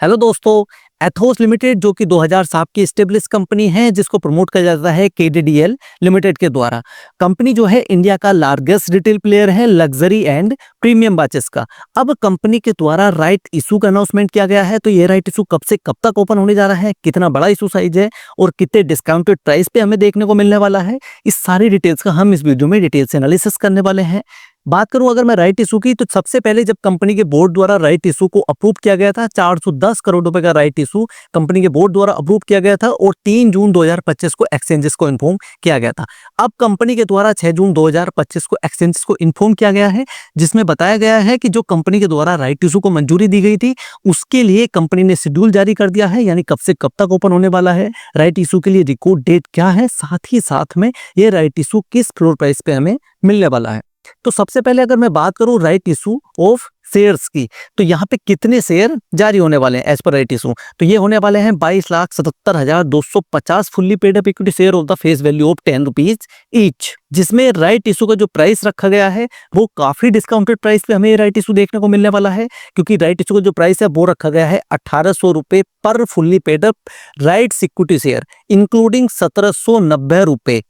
Hello दोस्तों। Athos limited जो कि 2007 की एस्टेब्लिश कंपनी है, जिसको प्रमोट किया जाता है केडीडीएल लिमिटेड के द्वारा। कंपनी जो है इंडिया का लार्जेस्ट रिटेल प्लेयर है लग्जरी एंड प्रीमियम वॉचेस का। अब कंपनी के द्वारा राइट इशू का अनाउंसमेंट किया गया है। तो ये राइट इशू कब से कब तक ओपन होने जा रहा है, कितना बड़ा इशू साइज है और कितने डिस्काउंटेड प्राइस पे हमें देखने को मिलने वाला है, इस सारी डिटेल्स का हम इस वीडियो में डिटेल से एनालिसिस करने वाले हैं। बात करूं अगर मैं राइट इशू की, तो सबसे पहले जब कंपनी के बोर्ड द्वारा राइट इशू को अप्रूव किया गया था, 410 करोड़ रुपए का राइट इशू कंपनी के बोर्ड द्वारा अप्रूव किया गया था और 3 जून 2025 को एक्सचेंजेस को इन्फॉर्म किया गया था। अब कंपनी के द्वारा 6 जून 2025 को एक्सचेंजेस को इन्फॉर्म किया गया है, जिसमें बताया गया है कि जो कंपनी के द्वारा राइट इशू को मंजूरी दी गई थी, उसके लिए कंपनी ने शेड्यूल जारी कर दिया है, यानी कब से कब तक ओपन होने वाला है, राइट इशू के लिए रिकॉर्ड डेट क्या है, साथ ही साथ में ये राइट इशू किस फ्लोर प्राइस पे हमें मिलने वाला है। तो सबसे पहले अगर मैं बात करूं राइट इशू ऑफ शेयर्स की, तो यहाँ पे कितने शेयर जारी होने वाले हैं एज पर राइट इशू, तो ये होने वाले हैं 22,77,250 fully paid up equity share of the face value of 10 rupees each. जिसमें राइट इशू का जो प्राइस रखा गया है वो काफी डिस्काउंटेड प्राइस पे हमें राइट इशू देखने को मिलने वाला है, क्योंकि राइट इशू का जो प्राइस है वो रखा गया है 1800 रुपए पर fully paid up rights equity share, including 1790 रुपए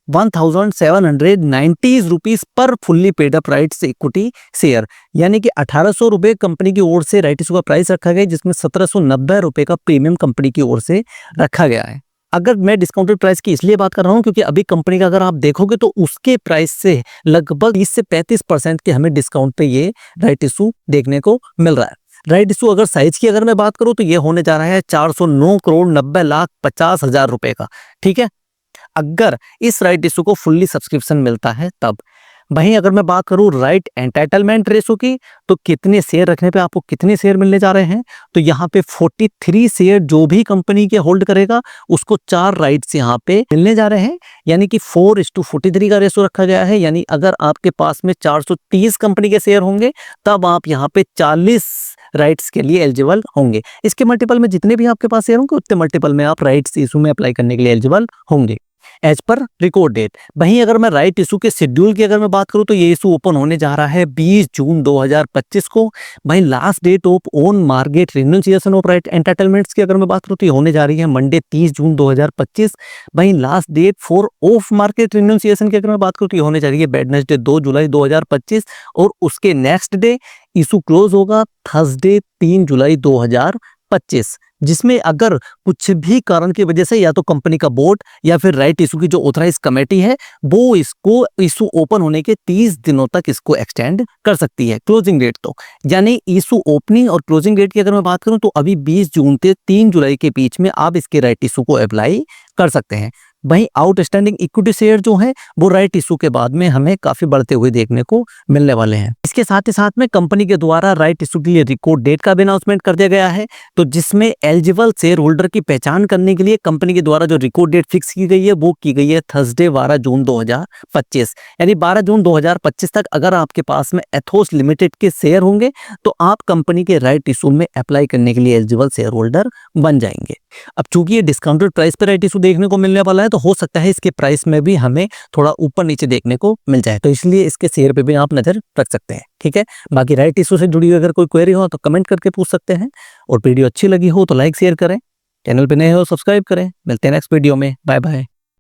1790 rupees per fully paid up rights equity share, यानी कि 1800 रुपए कंपनी की ओर से राइट इशू का प्राइस रखा गया है, जिसमें 1790 रुपए का प्रीमियम कंपनी की ओर से रखा गया है। अगर मैं डिस्काउंटेड प्राइस की इसलिए बात कर रहा हूं क्योंकि अभी कंपनी का अगर आप देखोगे तो उसके प्राइस से लगभग 30 से 35% के हमें डिस्काउंट पे ये राइट इशू देखने को मिल रहा है। राइट इशू अगर साइज की अगर मैं बात करूं तो ये होने जा रहा है 409 करोड़ 90 लाख 50 हजार रुपए का। ठीक है, अगर इस राइट इशू को फुल्ली सब्सक्रिप्शन मिलता है तब। वहीं अगर मैं बात करूं राइट एंटाइटलमेंट रेशो की, तो कितने शेयर रखने पे आपको कितने शेयर मिलने जा रहे हैं, तो यहाँ पे 43 शेयर जो भी कंपनी के होल्ड करेगा उसको 4 राइट्स यहाँ पे मिलने जा रहे हैं, यानी कि 4:43 का रेशो रखा गया है। यानी अगर आपके पास में 430 कंपनी के शेयर होंगे तब आप यहाँ पे 40 राइट्स के लिए एलिजिबल होंगे। इसके मल्टीपल में जितने भी आपके पास शेयर होंगे उतने मल्टीपल में आप राइट्स इशू में अप्लाई करने के लिए एलिजिबल होंगे एज पर रिकॉर्ड डेट। वहीं अगर मैं राइट इशू के शेड्यूल की अगर मैं बात करूं तो ये इशू ओपन होने जा रहा है 20 जून 2025 को। वहीं last date of on market renunciation of rights entitlements की अगर मैं बात करूं तो ये होने जा रही है मंडे 30 जून 2025। वहीं last date for off market renunciation की अगर मैं बात करूं तो ये होने जा रही है वेडनेसडे 2 जुलाई 2025 और उसके नेक्स्ट डे इशू क्लोज होगा थर्सडे 3 जुलाई 2025, जिसमें अगर कुछ भी कारण की वजह से या तो कंपनी का बोर्ड या फिर राइट इशू की जो ऑथराइज कमेटी है वो इसको इशू ओपन होने के 30 दिनों तक इसको एक्सटेंड कर सकती है क्लोजिंग डेट। तो यानी इशू ओपनिंग और क्लोजिंग डेट की अगर मैं बात करूं तो अभी 20 जून से 3 जुलाई के बीच में आप इसके राइट इशू को अप्लाई कर सकते हैं। वहीं आउटस्टैंडिंग इक्विटी शेयर जो है वो राइट इशू के बाद में हमें काफी बढ़ते हुए देखने को मिलने वाले हैं। इसके साथ ही साथ में कंपनी के द्वारा राइट इशू के लिए रिकॉर्ड डेट का भी अनाउंसमेंट कर दिया गया है, तो जिसमें एलिजिबल शेयर होल्डर की पहचान करने के लिए कंपनी के द्वारा जो रिकॉर्ड डेट फिक्स की गई है वो की गई है थर्सडे 12 जून 2025। यानी 12 जून 2025 तक अगर आपके पास में एथोस लिमिटेड के शेयर होंगे तो आप कंपनी के राइट इशू में अप्लाई करने के लिए एलिजिबल शेयर होल्डर बन जाएंगे। अब चूंकि ये डिस्काउंटेड प्राइस पर राइट इशू देखने को मिलने वाला है तो हो सकता है इसके प्राइस में भी हमें थोड़ा ऊपर नीचे देखने को मिल जाए, तो इसलिए इसके शेयर पे भी आप नजर रख सकते हैं। ठीक है, बाकी राइट इशू से जुड़ी हुई अगर कोई क्वेरी हो तो कमेंट करके पूछ सकते हैं, और वीडियो अच्छी लगी हो तो लाइक शेयर करें, चैनल पे नए हो सब्सक्राइब करें। मिलते हैं नेक्स्ट वीडियो में, बाय बाय।